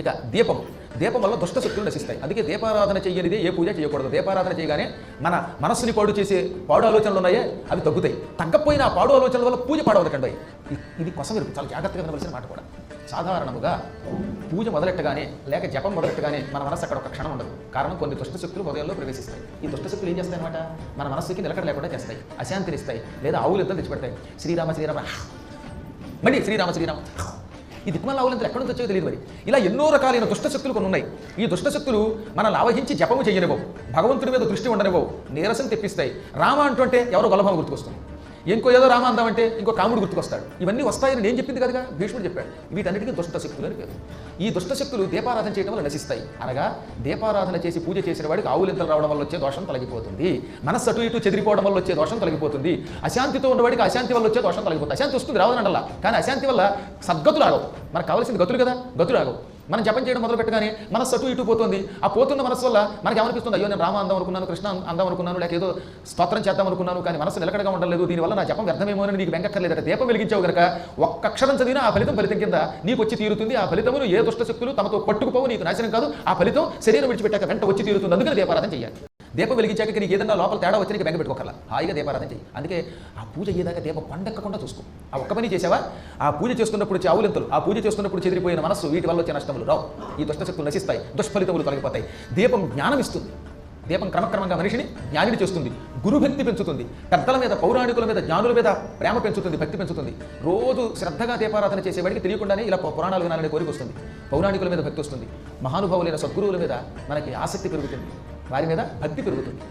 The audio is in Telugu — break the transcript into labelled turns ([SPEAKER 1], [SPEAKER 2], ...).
[SPEAKER 1] ఇక దీపం దీపం వల్ల దుష్ట శక్తులు నశిస్తాయి. అందుకే దీపారాధన చేయనిదే ఏ పూజ చేయకూడదు. దీపారాధన చేయగానే మన మనస్సుని పాడు చేసే పాడు ఆలోచనలు ఉన్నాయే అవి తగ్గుతాయి. తగ్గపోయిన ఆ పాడు ఆలోచనల వల్ల పూజ పాడవదకండి. ఇది కొసమెరుపు, చాలా జాగ్రత్తగా వినవలసిన మాట కూడా. సాధారణముగా పూజ మొదలెట్టగానే లేక జపం మొదలెట్టగానే మన మనస్సు అక్కడ ఒక క్షణం ఉండదు. కారణం కొన్ని దుష్టశక్తులు హృదయంలో ప్రవేశిస్తాయి. ఈ దుష్టశక్తులు ఏం చేస్తాయి అనమాట, మన మనస్సుకి నిలకడ లేకుండా చేస్తాయి, అశాంతినిస్తాయి, లేదా ఆవులు ఇద్దరు తెచ్చిపెడతాయి. శ్రీరామ శ్రీరామ మళ్ళీ శ్రీరామ శ్రీరామ. ఈ దిక్కుమాల ఆవులంతా ఎక్కడి నుంచి వచ్చాయో తెలియదు. మరి ఇలా ఎన్నో రకాలైన దుష్టశక్తులు కొన్ని ఉన్నాయి. ఈ దుష్టశక్తులు మనల్ని ఆవహించి జపము చేయనివ్వవు, భగవంతుడి మీద దృష్టి ఉండనివ్వవు, నీరసం తెప్పిస్తాయి. రామ అంటుంటే ఎవరో గొల్లభామ గుర్తుకొస్తుంది, ఇంకో ఏదో రామ అందామంటే ఇంకో కాముడు గుర్తుకొస్తాడు. ఇవన్నీ వస్తాయని నేను చెప్పింది కనుక భీష్ముడు చెప్పాడు. వీటన్నిటికీ దుష్టశక్తులు అని పేరు. ఈ దుష్టశక్తులు దీపారాధన చేయడం వల్ల నశిస్తాయి. అనగా దీపారాధన చేసి పూజ చేసిన వాడికి ఆవులింతలు రావడం వల్ల వచ్చే దోషం తొలగిపోతుంది. మనస్సు అటు ఇటు చెదిరిపోవడం వల్ల వచ్చే దోషం తొలగిపోతుంది. అశాంతితో ఉన్నవాడికి అశాంతి వల్ల వచ్చే దోషం తొలగిపోతుంది. అశాంతి వస్తుంది, రావదనండల్లా, కానీ అశాంతి వల్ల సద్గతులు ఆగవు. మనకు కావాల్సింది గతులు కదా, గతులు ఆగవు. మనం జపం చేయడం మొదలు పెట్టగానే మనస్సు అటు ఇటు పోతుంది. ఆ పోతున్న మనస్సు వల్ల మనకి ఏమనిపిస్తుంది, అయ్యో నేను రామ అందం అనుకున్నాను, కృష్ణ అందం అనుకున్నాను, లేక ఏదో స్తోత్రం చేద్దాం అనుకున్నాను, కానీ మనస్సు నిలకడగా ఉండలేదు. దీనివల్ల నా జపం వ్యర్థమేమో అని నీకు వెంకక్కర్లేదట. దీపం వెలిగించావు కనుక ఒక్క అక్షరం చదివినా ఆ ఫలితం కింద నీకు వచ్చి తీరుతుంది. ఆ ఫలితమును ఏ దుష్టశక్తులు తమతో పట్టుకుపోవు, నీకు నాశనం కాదు. ఆ ఫలితం శరీరం విడిచిపెట్టాక వెంట వచ్చి తీరుతుంది. అందుకని దీపారాధన చేయాలి. దీపం వెలిగించాక నీకు ఏదన్నా లోపల తేడా వచ్చి నీకు బెంగ పెట్టుకోకర్లా, హాయిగా దీపారాధన చేయి. అందుకే ఆ పూజ అయ్యేదాకా దీపం పండెక్కకుండా చూసుకో. ఆ ఒక్క పని చేసావా, ఆ పూజ చేస్తున్నప్పుడు ఆవులింతలు, ఆ పూజ చేస్తున్నప్పుడు చెదిరిపోయిన మనస్సు, వీటి వల్ల వచ్చే నష్టములు రావు. ఈ దుష్టశక్తులు నశిస్తాయి, దుష్ఫలితములు తొలగిపోతాయి. దీపం జ్ఞానం ఇస్తుంది. దీపం క్రమక్రమంగా మనిషిని జ్ఞానిని చేస్తుంది, గురుభక్తి పెంచుతుంది, పెద్దల మీద, పౌరాణికుల మీద, జ్ఞానుల మీద ప్రేమ పెంచుతుంది, భక్తి పెంచుతుంది. రోజు శ్రద్ధగా దీపారాధన చేసేవాడికి తెలియకుండానే ఇలా పురాణాలు వినాలనే కోరిక వస్తుంది, పౌరాణికుల మీద భక్తి వస్తుంది, మహానుభావులైన సద్గురువుల మీద మనకి ఆసక్తి పెరుగుతుంది, వారి మీద భక్తి పెరుగుతుంది.